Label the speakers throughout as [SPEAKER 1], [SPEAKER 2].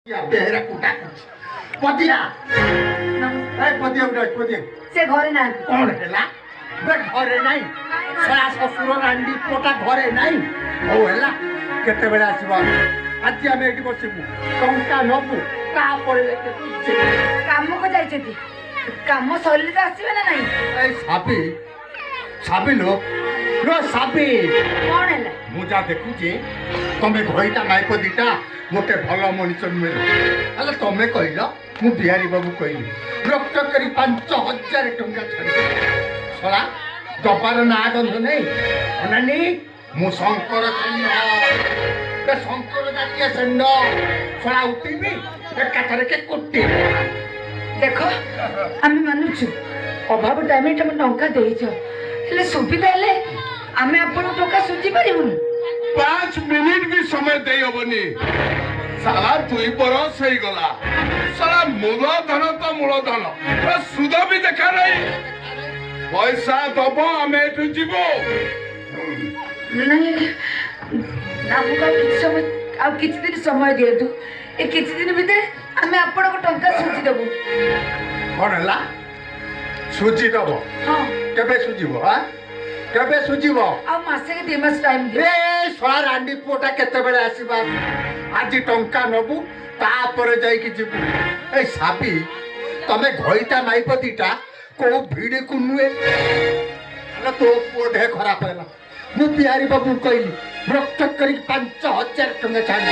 [SPEAKER 1] बेहरा कुटा पदिया ए पदिया उडा पदिया
[SPEAKER 2] से घरे ना
[SPEAKER 1] कोन हेला बे घरे नाही सला ससुर रांडी पोटा घरे नाही हो हेला केते बेला आसीबा आज आमे एठी बसिबु टंका नबु का पड़ले के तुझे
[SPEAKER 2] काम को जाइछथि काम सरिले त आसीबे ना नाही
[SPEAKER 1] ए साबी साबी लो साबी
[SPEAKER 2] कोन हेला
[SPEAKER 1] मु जा देखुची तमे घइटा नाइको दिटा मोटे भल मनुष्य नुहे हेल्ला तमें कहल मु बिहारी बाबू कहली रक्त करी 5000 टंका छाड़ी सला दबार ना गंध नहीं अनानी मु शंकर बे शंकर जातीय सेंड सला उठीबी एकाथरे के कुट्टी
[SPEAKER 2] देखो आमे मानुछु अभाव टाइम रे तुम टंका देइछो हेले सुविधा हेले आमे अपन टंका सुझी परिबुनी
[SPEAKER 3] 5 मिनिट भी समय दे हबनी साला 2 बरस हो गला साला मूलधन तो मूलधन सुध भी देखा नहीं पैसा दब आम एठू जीवो
[SPEAKER 2] नहीं आपको किछ समय आ किछ दिन समय दियतु ए किछ दिन भीतर आमे अपन को टंका सुझी देबु
[SPEAKER 1] कौन हेला सुजी दब
[SPEAKER 2] हां
[SPEAKER 1] केबे सुजीबो हा केबे सुजीबो
[SPEAKER 2] आ मासे के 2 मास टाइम दे
[SPEAKER 1] ए सला रांडी पोटा केते बेले आसीबा आज टंका नबु तापर जाई कि जीवु ए साबी तमे घइटा नाइपतिटा को भिडे को नुए ना तो पोढे खराब हैला मु बिहारी बाबू कहली रक्त करी 5000 टंका छाड़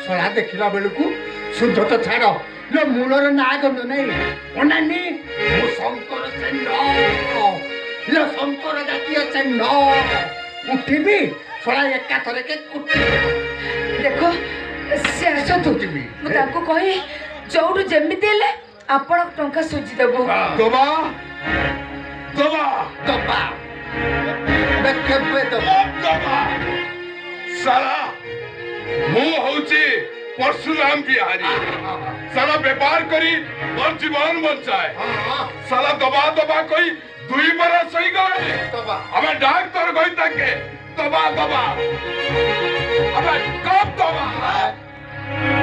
[SPEAKER 1] सला देखिला बेलकु शुद्ध तो छाड़ लो मूलर नागंद नहीं ओनानी मु शंकर सेंड लो शंकर जातीय सेंड उठिबी सला एका थरे के कुटी
[SPEAKER 2] देखो से आसतु मु ताको कहि जोडु जेमिति हेले आपण टंका सुझी देबो
[SPEAKER 3] दबा दबा
[SPEAKER 1] दबा बेके दबा
[SPEAKER 3] दबा साला मु होची परशुराम बिहारी साला व्यापार करी और जीवन बचाए साला दबा दबा कोई 2 बरस हो गए
[SPEAKER 1] दबा
[SPEAKER 3] हमें डॉक्टर गई तक दबा दबा अबे कब दबा